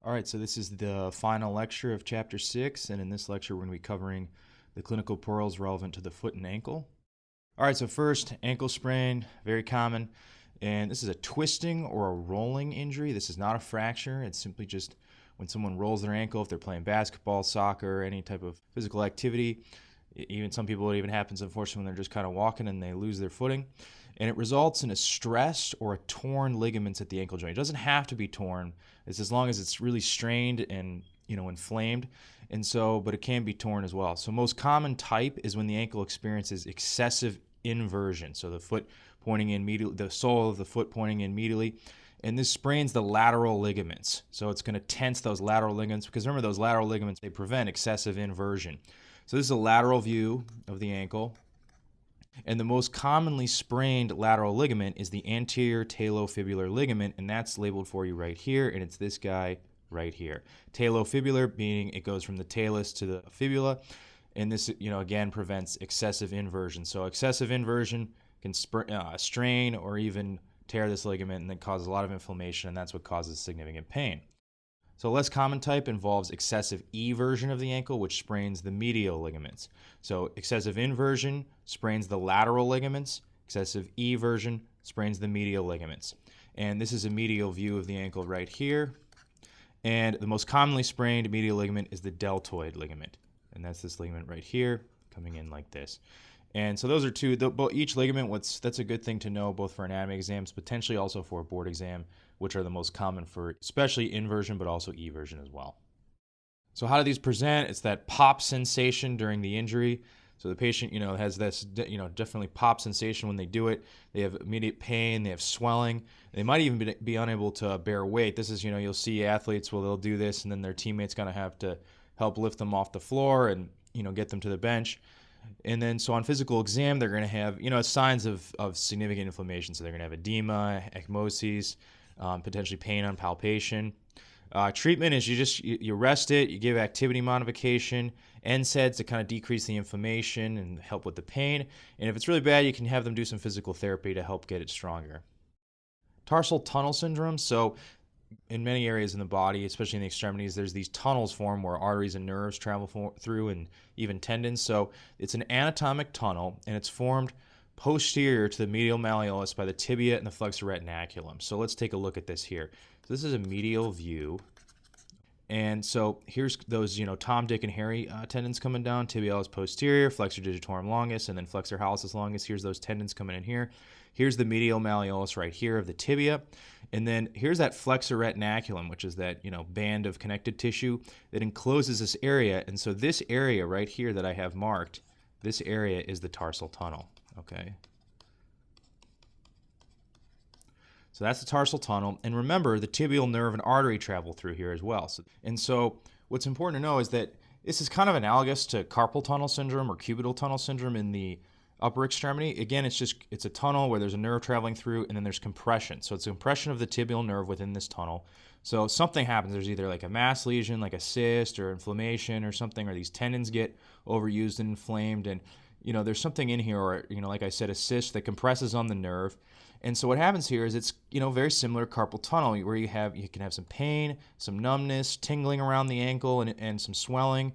All right, so this is the final lecture of Chapter 6, and in this lecture we're going to be covering the clinical pearls relevant to the foot and ankle. All right, so first, ankle sprain, very common, and this is a twisting or a rolling injury. This is not a fracture. It's simply just when someone rolls their ankle, if they're playing basketball, soccer, any type of physical activity. Even some people, it even happens, unfortunately, when they're just kind of walking and they lose their footing. And it results in a stressed or a torn ligaments at the ankle joint. It doesn't have to be torn. It's as long as it's really strained and inflamed. And so, but it can be torn as well. So most common type is when the ankle experiences excessive inversion. So the foot pointing in medially, the sole of the foot pointing in medially. And this sprains the lateral ligaments. So it's going to tense those lateral ligaments because remember those lateral ligaments, they prevent excessive inversion. So this is a lateral view of the ankle. And the most commonly sprained lateral ligament is the anterior talofibular ligament, and that's labeled for you right here, and it's this guy right here. Talofibular meaning it goes from the talus to the fibula, and this, again, prevents excessive inversion. So excessive inversion can strain or even tear this ligament and then cause a lot of inflammation, and that's what causes significant pain. So a less common type involves excessive eversion of the ankle, which sprains the medial ligaments. So excessive inversion sprains the lateral ligaments. Excessive eversion sprains the medial ligaments. And this is a medial view of the ankle right here. And the most commonly sprained medial ligament is the deltoid ligament. And that's this ligament right here coming in like this. And so those are two, each ligament, that's a good thing to know both for anatomy exams, potentially also for a board exam, which are the most common for especially inversion, but also eversion as well. So how do these present? It's that pop sensation during the injury. So the patient, has this, definitely pop sensation when they do it. They have immediate pain, they have swelling. They might even be unable to bear weight. This is, you'll see athletes, they'll do this and then their teammates going to have to help lift them off the floor and, get them to the bench. And then, so on physical exam, they're going to have, signs of significant inflammation. So they're going to have edema, ecchymoses, potentially pain on palpation. Treatment is you rest it, you give activity modification, NSAIDs to kind of decrease the inflammation and help with the pain. And if it's really bad, you can have them do some physical therapy to help get it stronger. Tarsal tunnel syndrome. So in many areas in the body, especially in the extremities, there's these tunnels form where arteries and nerves travel through and even tendons. So it's an anatomic tunnel, and it's formed posterior to the medial malleolus by the tibia and the flexor retinaculum. So let's take a look at this here. So this is a medial view. And so here's those, Tom, Dick, and Harry tendons coming down, tibialis posterior, flexor digitorum longus, and then flexor hallucis longus. Here's those tendons coming in here. Here's the medial malleolus right here of the tibia. And then here's that flexor retinaculum, which is that, band of connective tissue that encloses this area. And so this area right here that I have marked, this area is the tarsal tunnel, okay? So that's the tarsal tunnel. And remember, the tibial nerve and artery travel through here as well. So what's important to know is that this is kind of analogous to carpal tunnel syndrome or cubital tunnel syndrome in the upper extremity. Again, it's a tunnel where there's a nerve traveling through and then there's compression. So it's a compression of the tibial nerve within this tunnel. So something happens. There's either like a mass lesion, like a cyst or inflammation or something, or these tendons get overused and inflamed. And, there's something in here, or, like I said, a cyst that compresses on the nerve. And so what happens here is it's, very similar to carpal tunnel where you can have some pain, some numbness, tingling around the ankle and some swelling.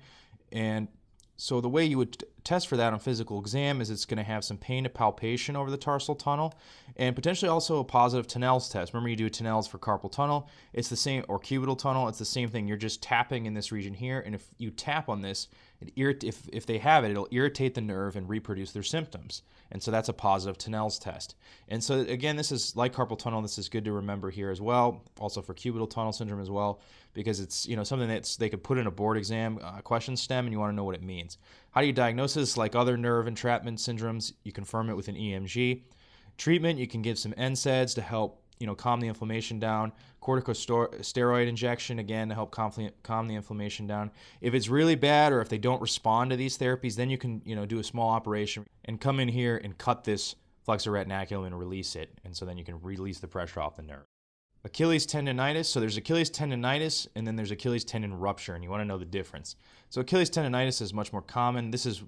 And so the way you would test for that on physical exam is it's going to have some pain to palpation over the tarsal tunnel and potentially also a positive Tinel's test. Remember, you do Tinel's for carpal tunnel. It's the same, or cubital tunnel. It's the same thing. You're just tapping in this region here. And if you tap on this, if they have it, it'll irritate the nerve and reproduce their symptoms. And so that's a positive Tinel's test. And so again, this is like carpal tunnel. This is good to remember here as well. Also for cubital tunnel syndrome as well, because it's something that they could put in a board exam question stem, and you want to know what it means. How do you diagnose this? Like other nerve entrapment syndromes, you confirm it with an EMG. Treatment, you can give some NSAIDs to help calm the inflammation down. Corticosteroid injection, again, to help calm the inflammation down. If it's really bad or if they don't respond to these therapies, then you can do a small operation and come in here and cut this flexor retinaculum and release it. And so then you can release the pressure off the nerve. Achilles tendonitis. So there's Achilles tendonitis and then there's Achilles tendon rupture, and you want to know the difference. So Achilles tendonitis is much more common. This is,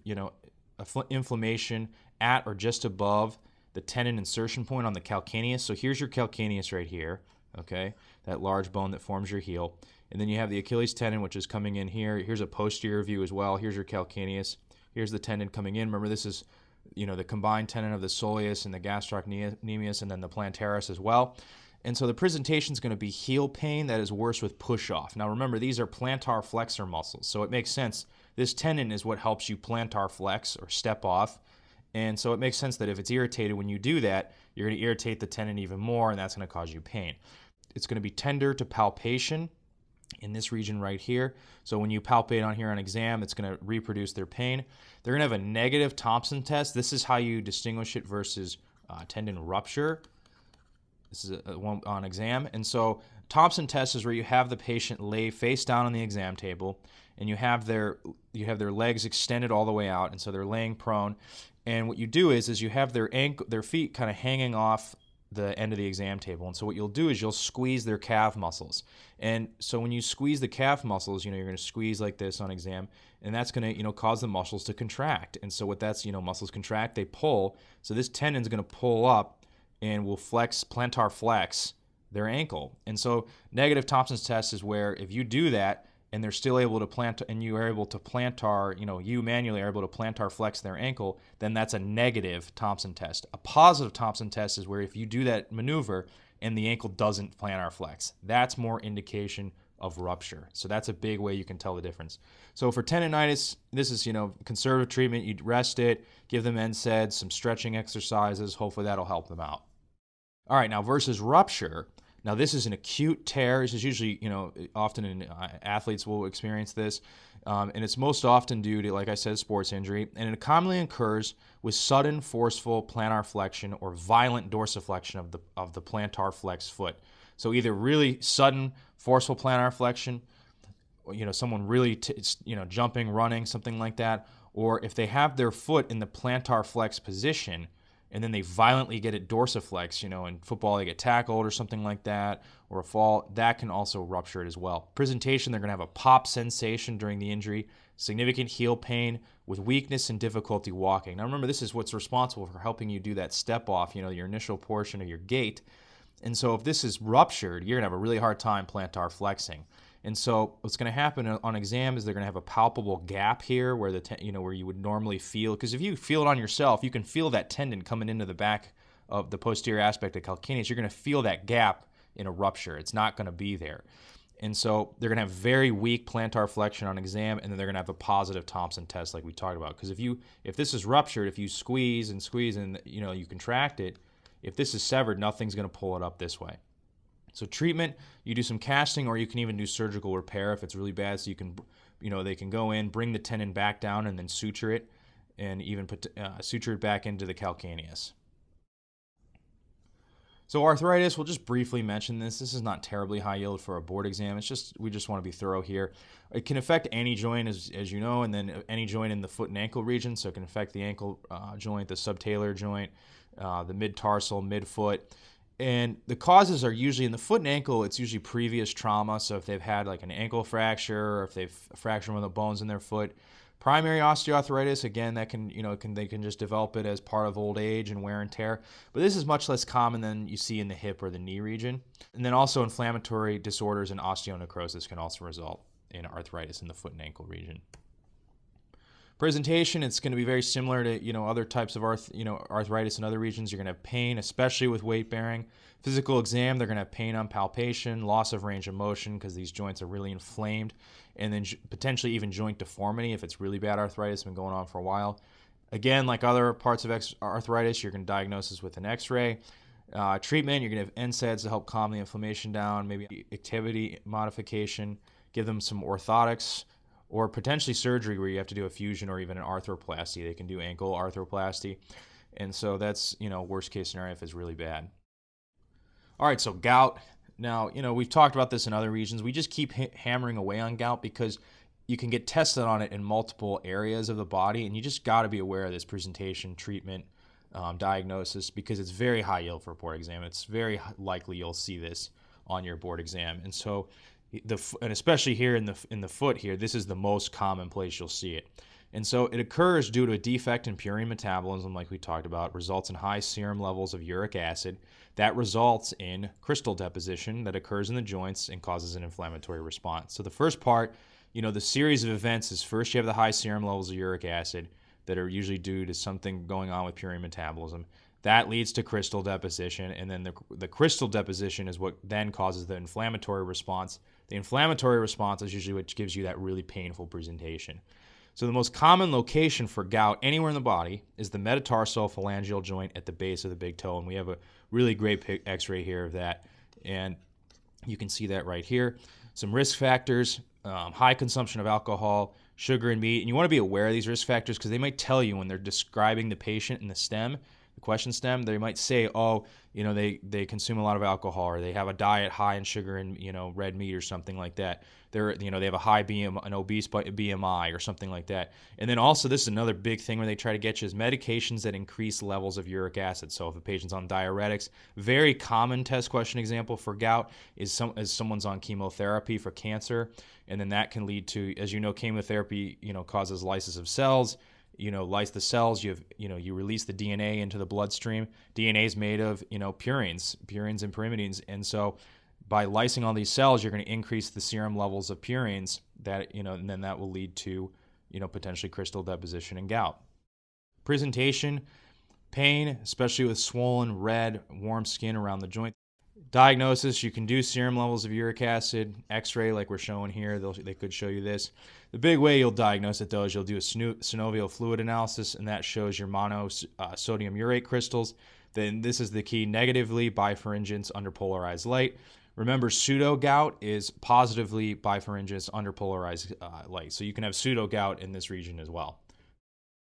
inflammation at or just above the tendon insertion point on the calcaneus. So here's your calcaneus right here, okay? that large bone that forms your heel. And then you have the Achilles tendon, which is coming in here. Here's a posterior view as well. Here's your calcaneus. Here's the tendon coming in. Remember, this is, the combined tendon of the soleus and the gastrocnemius, and then the plantaris as well. And so the presentation is going to be heel pain that is worse with push-off. Now remember, these are plantar flexor muscles, so it makes sense. This tendon is what helps you plantar flex or step off. And so it makes sense that if it's irritated when you do that, you're going to irritate the tendon even more, and that's going to cause you pain. It's going to be tender to palpation in this region right here. So when you palpate on here on exam, it's going to reproduce their pain. They're going to have a negative Thompson test. This is how you distinguish it versus tendon rupture. This is a one on exam. And so Thompson test is where you have the patient lay face down on the exam table, and you have their legs extended all the way out, and so they're laying prone. And what you do is you have their feet kind of hanging off the end of the exam table. And so what you'll do is you'll squeeze their calf muscles. And so when you squeeze the calf muscles, you're going to squeeze like this on exam, and that's going to, cause the muscles to contract. And so what that's, muscles contract, they pull. So this tendon's going to pull up and will plantar flex their ankle. And so negative Thompson's test is where if you do that and they're still able to you are able to plantar, you manually are able to plantar flex their ankle, then that's a negative Thompson test. A positive Thompson test is where if you do that maneuver and the ankle doesn't plantar flex, that's more indication of rupture. So that's a big way you can tell the difference. So for tendonitis, this is, conservative treatment. You'd rest it, give them NSAIDs, some stretching exercises. Hopefully that'll help them out. All right, now versus rupture. Now this is an acute tear. This is usually, often in athletes will experience this. And it's most often due to, like I said, sports injury. And it commonly occurs with sudden forceful plantar flexion or violent dorsiflexion of the plantar flex foot. So either really sudden forceful plantar flexion, someone really, jumping, running, something like that. Or if they have their foot in the plantar flex position, and then they violently get it dorsiflex, in football they get tackled or something like that, or a fall, that can also rupture it as well. Presentation, they're going to have a pop sensation during the injury, significant heel pain with weakness and difficulty walking. Now remember, this is what's responsible for helping you do that step off, your initial portion of your gait. And so if this is ruptured, you're going to have a really hard time plantar flexing. And so what's going to happen on exam is they're going to have a palpable gap here where where you would normally feel, because if you feel it on yourself, you can feel that tendon coming into the back of the posterior aspect of calcaneus. You're going to feel that gap in a rupture. It's not going to be there. And so they're going to have very weak plantar flexion on exam, and then they're going to have a positive Thompson test like we talked about. Because if this is ruptured, if you squeeze and you contract it, if this is severed, nothing's going to pull it up this way. So treatment, you do some casting, or you can even do surgical repair if it's really bad. So you can, they can go in, bring the tendon back down, and then suture it, and even suture it back into the calcaneus. So arthritis, we'll just briefly mention this. This is not terribly high yield for a board exam. We just want to be thorough here. It can affect any joint, as you know, and then any joint in the foot and ankle region. So it can affect the ankle joint, the subtalar joint, the mid-tarsal, midfoot. And the causes are usually in the foot and ankle, it's usually previous trauma. So if they've had like an ankle fracture, or if they've fractured one of the bones in their foot. Primary osteoarthritis, again, that can, they can just develop it as part of old age and wear and tear. But this is much less common than you see in the hip or the knee region. And then also inflammatory disorders and osteonecrosis can also result in arthritis in the foot and ankle region. Presentation, it's going to be very similar to, other types of arthritis in other regions. You're going to have pain, especially with weight bearing. Physical exam, they're going to have pain on palpation, loss of range of motion because these joints are really inflamed, and then potentially even joint deformity if it's really bad arthritis, been going on for a while. Again, like other parts of arthritis, you're going to diagnose this with an x-ray. Treatment, you're going to have NSAIDs to help calm the inflammation down, maybe activity modification, give them some orthotics, or potentially surgery where you have to do a fusion or even an arthroplasty. They can do ankle arthroplasty. And so that's, worst case scenario if it's really bad. All right, so gout. Now, we've talked about this in other regions. We just keep hammering away on gout because you can get tested on it in multiple areas of the body, and you just got to be aware of this presentation, treatment, diagnosis, because it's very high yield for a board exam. It's very likely you'll see this on your board exam. And so and especially here in the foot here, this is the most common place you'll see it. And so it occurs due to a defect in purine metabolism, like we talked about, results in high serum levels of uric acid. That results in crystal deposition that occurs in the joints and causes an inflammatory response. So the first part, the series of events is first you have the high serum levels of uric acid that are usually due to something going on with purine metabolism. That leads to crystal deposition, and then the crystal deposition is what then causes the inflammatory response. The inflammatory response is usually what gives you that really painful presentation. So the most common location for gout anywhere in the body is the metatarsal phalangeal joint at the base of the big toe, and we have a really great x-ray here of that, and you can see that right here. Some risk factors, high consumption of alcohol, sugar, and meat, and you want to be aware of these risk factors because they might tell you when they're describing the patient in the stem, the question stem, they might say, oh, they consume a lot of alcohol, or they have a diet high in sugar and, red meat or something like that. They have a high BMI, an obese BMI or something like that. And then also, this is another big thing where they try to get you is medications that increase levels of uric acid. So if a patient's on diuretics, very common test question example for gout is someone's on chemotherapy for cancer, and then that can lead to, as chemotherapy, causes lysis of cells. Lyse the cells, you release the DNA into the bloodstream. DNA is made of, purines and pyrimidines. And so by lysing all these cells, you're going to increase the serum levels of purines that, and then that will lead to, potentially crystal deposition and gout. Presentation, pain, especially with swollen, red, warm skin around the joint. Diagnosis, you can do serum levels of uric acid, x-ray like we're showing here. They could show you this. The big way you'll diagnose it, though, is you'll do a synovial fluid analysis, and that shows your monosodium urate crystals. Then this is the key, negatively bipharyngence under polarized light. Remember, pseudo-gout is positively bipharyngence under polarized light. So you can have pseudo-gout in this region as well.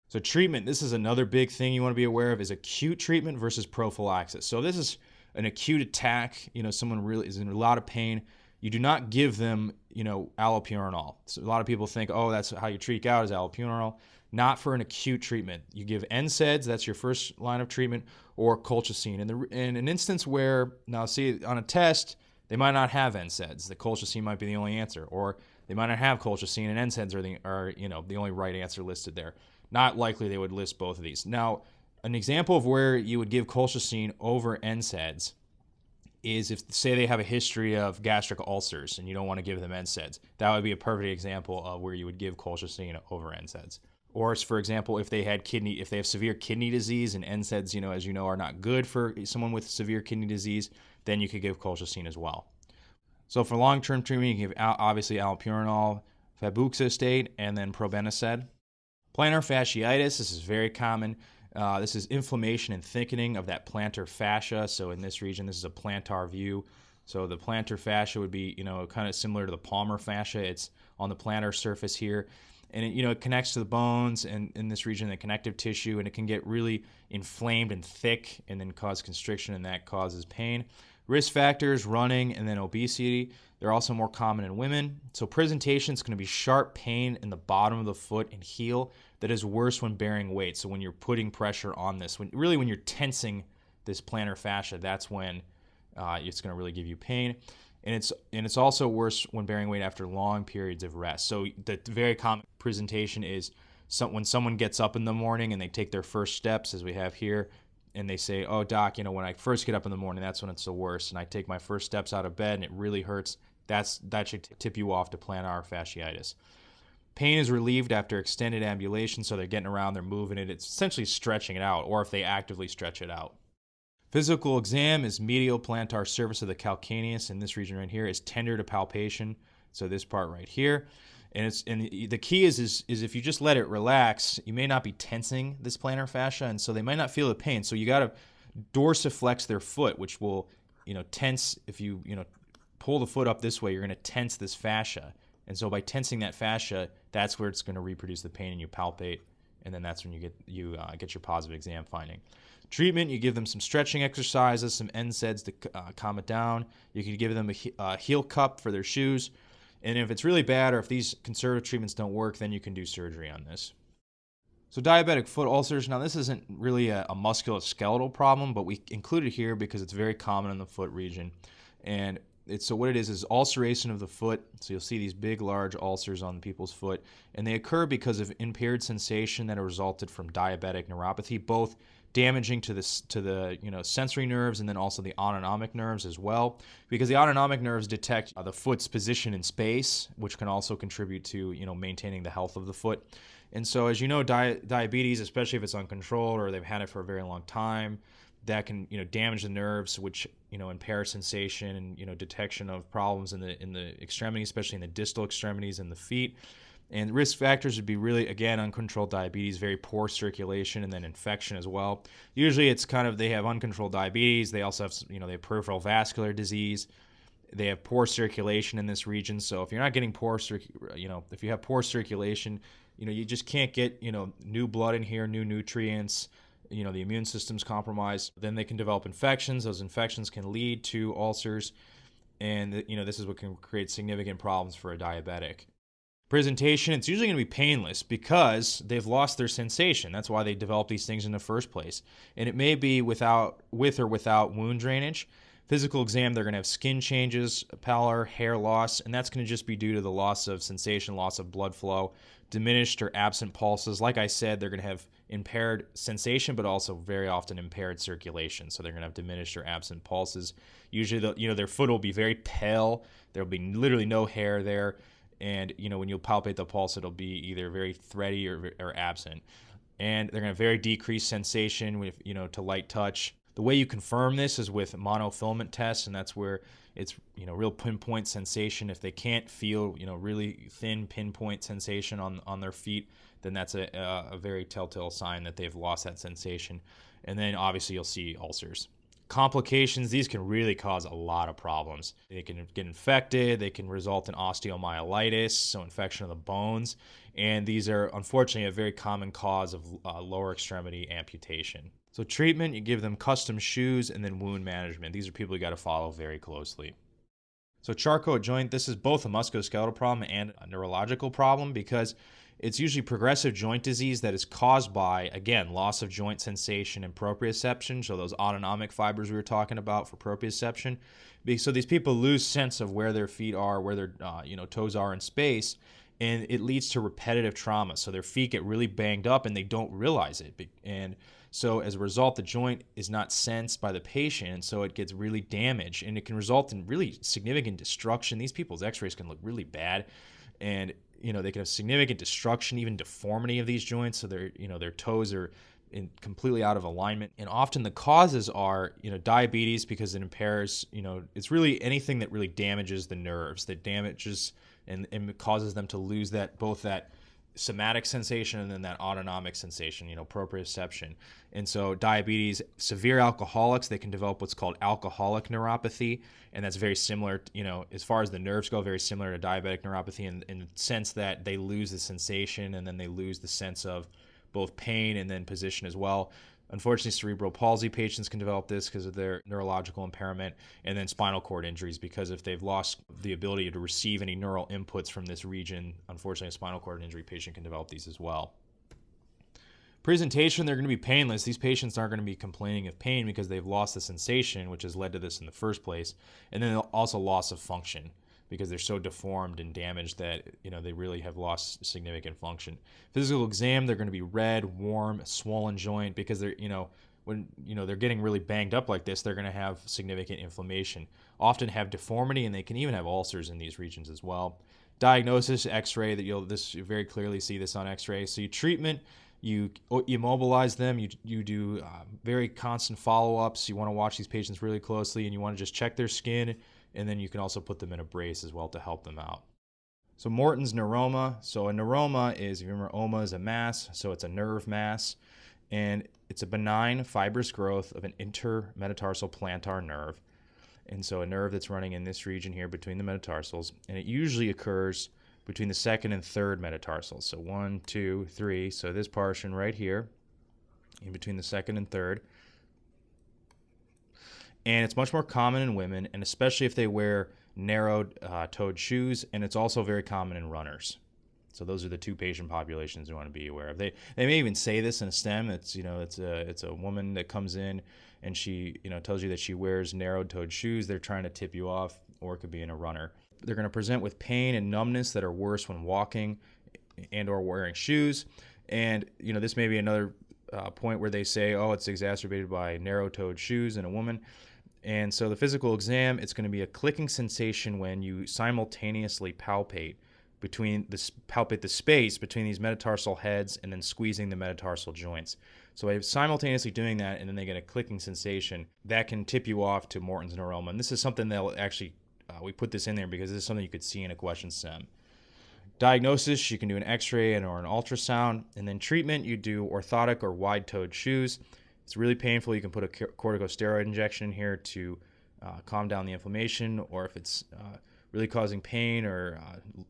So treatment, this is another big thing you want to be aware of, is acute treatment versus prophylaxis. So this is an acute attack, someone really is in a lot of pain. You do not give them, allopurinol. So a lot of people think, oh, that's how you treat gout is allopurinol. Not for an acute treatment. You give NSAIDs, that's your first line of treatment, or colchicine. In an instance where, now see, on a test, they might not have NSAIDs. The colchicine might be the only answer, or they might not have colchicine and NSAIDs are the only right answer listed there. Not likely they would list both of these. Now, an example of where you would give colchicine over NSAIDs is if, say, they have a history of gastric ulcers and you don't want to give them NSAIDs. That would be a perfect example of where you would give colchicine over NSAIDs. Or, for example, if they have severe kidney disease and NSAIDs, as are not good for someone with severe kidney disease, then you could give colchicine as well. So for long-term treatment, you can give obviously allopurinol, febuxostate, and then probenecid. Plantar fasciitis, this is very common. This is inflammation and thickening of that plantar fascia. So in this region, this is a plantar view. So the plantar fascia would be, kind of similar to the palmar fascia. It's on the plantar surface here. And it connects to the bones and in this region, the connective tissue, and it can get really inflamed and thick and then cause constriction, and that causes pain. Risk factors, running, and then obesity. They're also more common in women. So presentation is going to be sharp pain in the bottom of the foot and heel that is worse when bearing weight. So when you're putting pressure on this, when you're tensing this plantar fascia, that's when it's going to really give you pain. And it's also worse when bearing weight after long periods of rest. So the very common presentation is when someone gets up in the morning and they take their first steps, as we have here, and they say, oh, doc, when I first get up in the morning, that's when it's the worst. And I take my first steps out of bed and it really hurts. That should tip you off to plantar fasciitis. Pain is relieved after extended ambulation, so they're getting around, they're moving it. It's essentially stretching it out, or if they actively stretch it out. Physical exam is medial plantar surface of the calcaneus, in this region right here, is tender to palpation. So this part right here. And the key is if you just let it relax, you may not be tensing this plantar fascia, and so they might not feel the pain. So you got to dorsiflex their foot, which will, tense. If you, pull the foot up this way, you're going to tense this fascia. And so by tensing that fascia, that's where it's going to reproduce the pain, and you palpate, and then that's when you get your positive exam finding. Treatment, you give them some stretching exercises, some NSAIDs to calm it down. You can give them a heel cup for their shoes. And if it's really bad, or if these conservative treatments don't work, then you can do surgery on this. So diabetic foot ulcers, now this isn't really a musculoskeletal problem, but we include it here because it's very common in the foot region. And So what it is ulceration of the foot. So you'll see these big, large ulcers on people's foot, and they occur because of impaired sensation that are resulted from diabetic neuropathy, both damaging to the sensory nerves and then also the autonomic nerves as well, because the autonomic nerves detect the foot's position in space, which can also contribute to maintaining the health of the foot. And so, as you know, diabetes, especially if it's uncontrolled or they've had it for a very long time, that can damage the nerves, which impair sensation and detection of problems in the extremities, especially in the distal extremities and the feet. And risk factors would be really, again, uncontrolled diabetes, very poor circulation, and then infection as well. Usually it's they have uncontrolled diabetes. They also have, they have peripheral vascular disease. They have poor circulation in this region. So if you're not getting if you have poor circulation, you just can't get, new blood in here, new nutrients. The immune system's compromised. Then they can develop infections. Those infections can lead to ulcers. And, this is what can create significant problems for a diabetic. Presentation, it's usually going to be painless because they've lost their sensation. That's why they develop these things in the first place. And it may be with or without wound drainage. Physical exam, they're going to have skin changes, pallor, hair loss, and that's going to just be due to the loss of sensation, loss of blood flow, diminished or absent pulses. Like I said, they're going to have impaired sensation, but also very often impaired circulation. So they're going to have diminished or absent pulses. Usually, their foot will be very pale. There'll be literally no hair there. And, when you'll palpate the pulse, it'll be either very thready or absent. And they're going to have very decreased sensation with, to light touch. The way you confirm this is with monofilament tests, and that's where it's, real pinpoint sensation. If they can't feel, really thin pinpoint sensation on their feet, then that's a very telltale sign that they've lost that sensation. And then obviously you'll see ulcers. Complications, these can really cause a lot of problems. They can get infected, they can result in osteomyelitis, so infection of the bones, and these are unfortunately a very common cause of lower extremity amputation. So treatment, you give them custom shoes, and then wound management. These are people you got to follow very closely. So Charcot joint, this is both a musculoskeletal problem and a neurological problem because it's usually progressive joint disease that is caused by, again, loss of joint sensation and proprioception, so those autonomic fibers we were talking about for proprioception. So these people lose sense of where their feet are, where their toes are in space, and it leads to repetitive trauma. So their feet get really banged up and they don't realize it. And so as a result, the joint is not sensed by the patient, and so it gets really damaged, and it can result in really significant destruction. These people's x-rays can look really bad, and they can have significant destruction, even deformity of these joints. So their toes are completely out of alignment. And often the causes are, diabetes, because it impairs, it's really anything that really damages the nerves, that damages and causes them to lose both that somatic sensation and then that autonomic sensation, proprioception. And so diabetes, severe alcoholics, they can develop what's called alcoholic neuropathy, and that's very similar, as far as the nerves go, very similar to diabetic neuropathy in the sense that they lose the sensation and then they lose the sense of both pain and then position as well. Unfortunately, cerebral palsy patients can develop this because of their neurological impairment, and then spinal cord injuries, because if they've lost the ability to receive any neural inputs from this region, unfortunately, a spinal cord injury patient can develop these as well. Presentation, they're going to be painless. These patients aren't going to be complaining of pain because they've lost the sensation, which has led to this in the first place, and then also loss of function, because they're so deformed and damaged that they really have lost significant function. Physical exam, they're going to be red, warm, swollen joint, because they're when they're getting really banged up like this, they're going to have significant inflammation, often have deformity, and they can even have ulcers in these regions as well. Diagnosis, X-ray, that you very clearly see this on X-ray. So treatment, you immobilize them, you do very constant follow-ups. You want to watch these patients really closely, and you want to just check their skin, and then you can also put them in a brace as well to help them out. So Morton's neuroma. So a neuroma is, if you remember, oma is a mass, so it's a nerve mass, and it's a benign fibrous growth of an intermetatarsal plantar nerve. And so a nerve that's running in this region here between the metatarsals, and it usually occurs between the second and third metatarsals. So 1, 2, 3. So this portion right here, in between the second and third. And it's much more common in women, and especially if they wear narrow-toed shoes, and it's also very common in runners. So those are the two patient populations you want to be aware of. They may even say this in a STEM. It's a woman that comes in and she tells you that she wears narrow-toed shoes. They're trying to tip you off. or it could be in a runner. They're going to present with pain and numbness that are worse when walking and or wearing shoes. And, this may be another point where they say, oh, it's exacerbated by narrow-toed shoes in a woman. And so the physical exam, it's going to be a clicking sensation when you simultaneously palpate the space between these metatarsal heads and then squeezing the metatarsal joints. So by simultaneously doing that and then they get a clicking sensation, that can tip you off to Morton's neuroma. And this is something that will actually, we put this in there because this is something you could see in a question SEM. Diagnosis, you can do an x-ray or an ultrasound. And then treatment, you do orthotic or wide-toed shoes. It's really painful. You can put a corticosteroid injection in here to calm down the inflammation, or if it's really causing pain or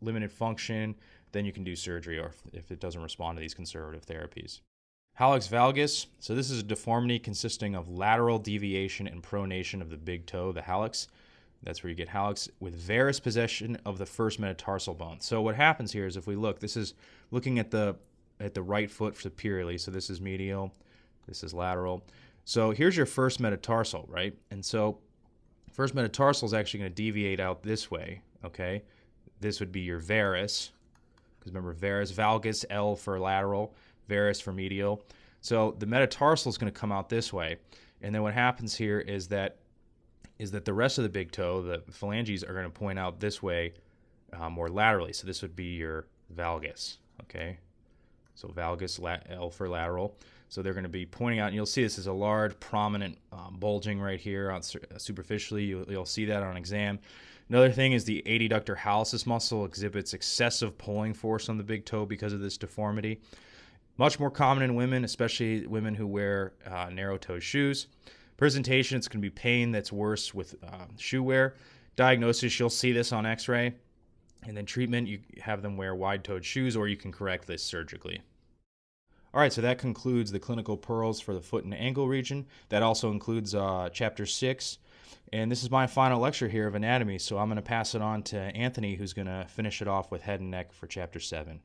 limited function, then you can do surgery, or if it doesn't respond to these conservative therapies. Hallux valgus. So this is a deformity consisting of lateral deviation and pronation of the big toe, the hallux. That's where you get hallux, with varus possession of the first metatarsal bone. So what happens here is, if we look, this is looking at the right foot superiorly. So this is medial, this is lateral. So here's your first metatarsal, right? And so first metatarsal is actually going to deviate out this way, okay? This would be your varus, because remember, varus, valgus, L for lateral, varus for medial. So the metatarsal is going to come out this way. And then what happens here is that the rest of the big toe, the phalanges, are going to point out this way more laterally. So this would be your valgus, okay? So valgus, L for lateral. So they're going to be pointing out, and you'll see this is a large, prominent bulging right here on superficially. You'll see that on exam. Another thing is the adductor hallucis muscle exhibits excessive pulling force on the big toe because of this deformity. Much more common in women, especially women who wear narrow-toe shoes. Presentation, it's going to be pain that's worse with shoe wear. Diagnosis, you'll see this on x-ray. And then treatment, you have them wear wide-toed shoes, or you can correct this surgically. All right, so that concludes the clinical pearls for the foot and ankle region. That also includes Chapter 6. And this is my final lecture here of anatomy, so I'm going to pass it on to Anthony, who's going to finish it off with head and neck for Chapter 7.